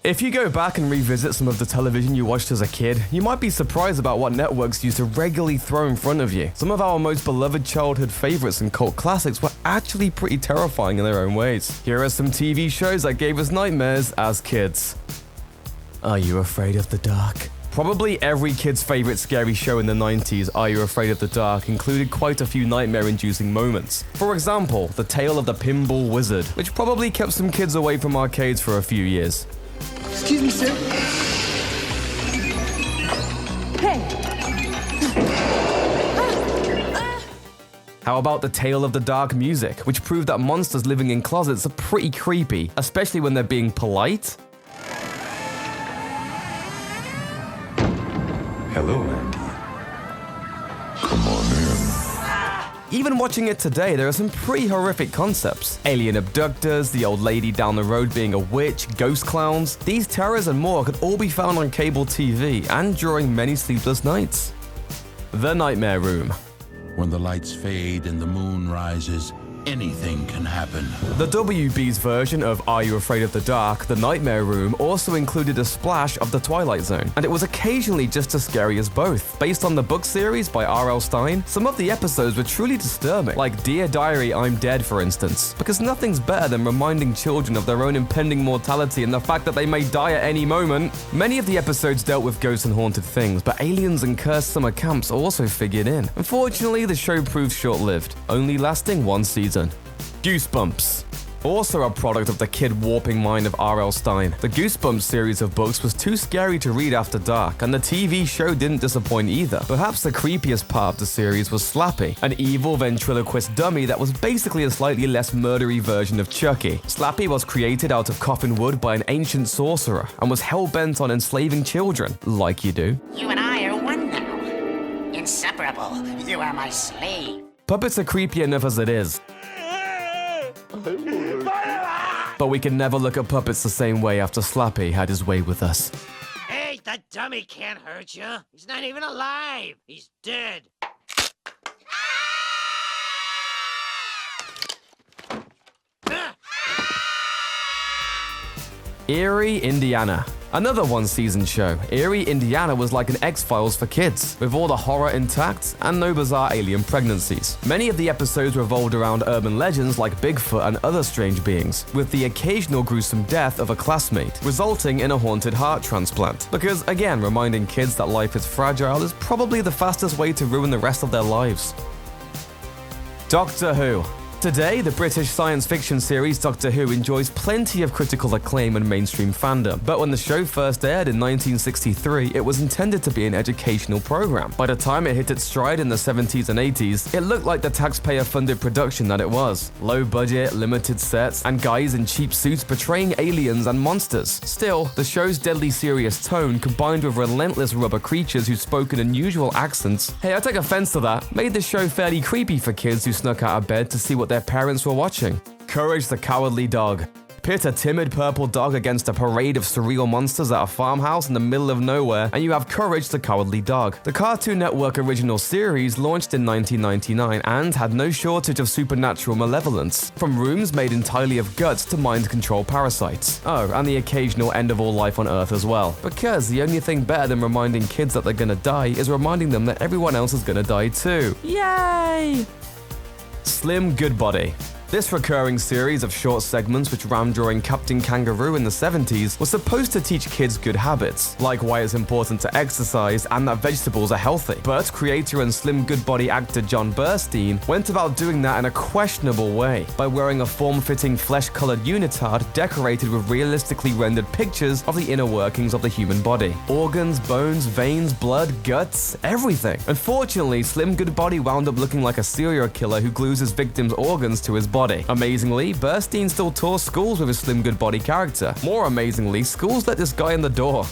If you go back and revisit some of the television you watched as a kid, you might be surprised about what networks used to regularly throw in front of you. Some of our most beloved childhood favorites and cult classics were actually pretty terrifying in their own ways. Here are some TV shows that gave us nightmares as kids. Are you afraid of the dark? Probably every kid's favorite scary show in the 90s, Are You Afraid of the Dark, included quite a few nightmare-inducing moments. For example, the tale of the pinball wizard, which probably kept some kids away from arcades for a few years. Excuse me, sir. Hey. How about the tale of the dark music, which proved that monsters living in closets are pretty creepy, especially when they're being polite? Hello, Andy. Come on in. Even watching it today, there are some pretty horrific concepts. Alien abductors, the old lady down the road being a witch, ghost clowns. These terrors and more could all be found on cable TV and during many sleepless nights. The Nightmare Room. When the lights fade and the moon rises, anything can happen. The WB's version of Are You Afraid of the Dark, The Nightmare Room, also included a splash of The Twilight Zone, and it was occasionally just as scary as both. Based on the book series by R.L. Stine, some of the episodes were truly disturbing, like Dear Diary, I'm Dead, for instance, because nothing's better than reminding children of their own impending mortality and the fact that they may die at any moment. Many of the episodes dealt with ghosts and haunted things, but aliens and cursed summer camps also figured in. Unfortunately, the show proved short-lived, only lasting one season. Goosebumps. Also a product of the kid-warping mind of R.L. Stine, the Goosebumps series of books was too scary to read after dark, and the TV show didn't disappoint either. Perhaps the creepiest part of the series was Slappy, an evil ventriloquist dummy that was basically a slightly less murdery version of Chucky. Slappy was created out of coffin wood by an ancient sorcerer, and was hell-bent on enslaving children, like you do. You and I are one now. Inseparable. You are my slave. Puppets are creepy enough as it is. But we can never look at puppets the same way after Slappy had his way with us. Hey, that dummy can't hurt you. He's not even alive. He's dead. Eerie, Indiana. Another one-season show, Eerie, Indiana was like an X-Files for kids, with all the horror intact and no bizarre alien pregnancies. Many of the episodes revolved around urban legends like Bigfoot and other strange beings, with the occasional gruesome death of a classmate, resulting in a haunted heart transplant. Because, again, reminding kids that life is fragile is probably the fastest way to ruin the rest of their lives. Doctor Who. Today, the British science fiction series Doctor Who enjoys plenty of critical acclaim and mainstream fandom, but when the show first aired in 1963, it was intended to be an educational program. By the time it hit its stride in the 70s and 80s, it looked like the taxpayer-funded production that it was. Low budget, limited sets, and guys in cheap suits portraying aliens and monsters. Still, the show's deadly serious tone, combined with relentless rubber creatures who spoke in unusual accents, hey, I take offense to that, made the show fairly creepy for kids who snuck out of bed to see what their parents were watching. Courage the Cowardly Dog. Pit a timid purple dog against a parade of surreal monsters at a farmhouse in the middle of nowhere, and you have Courage the Cowardly Dog. The Cartoon Network original series launched in 1999 and had no shortage of supernatural malevolence, from rooms made entirely of guts to mind-control parasites. Oh, and the occasional end of all life on Earth as well. Because the only thing better than reminding kids that they're gonna die is reminding them that everyone else is gonna die too. Yay! Slim Goodbody. This recurring series of short segments which ran during Captain Kangaroo in the 70s was supposed to teach kids good habits, like why it's important to exercise and that vegetables are healthy. But creator and Slim Goodbody actor John Burstein went about doing that in a questionable way, by wearing a form-fitting flesh-colored unitard decorated with realistically rendered pictures of the inner workings of the human body. Organs, bones, veins, blood, guts, everything. Unfortunately, Slim Goodbody wound up looking like a serial killer who glues his victims' organs to his body. Amazingly, Burstein still tore schools with his Slim Goodbody character. More amazingly, schools let this guy in the door.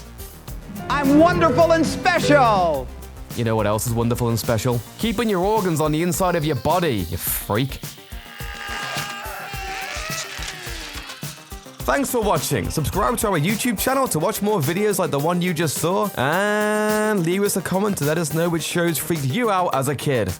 I'm wonderful and special! You know what else is wonderful and special? Keeping your organs on the inside of your body, you freak. Thanks for watching. Subscribe to our YouTube channel to watch more videos like the one you just saw, and leave us a comment to let us know which shows freaked you out as a kid.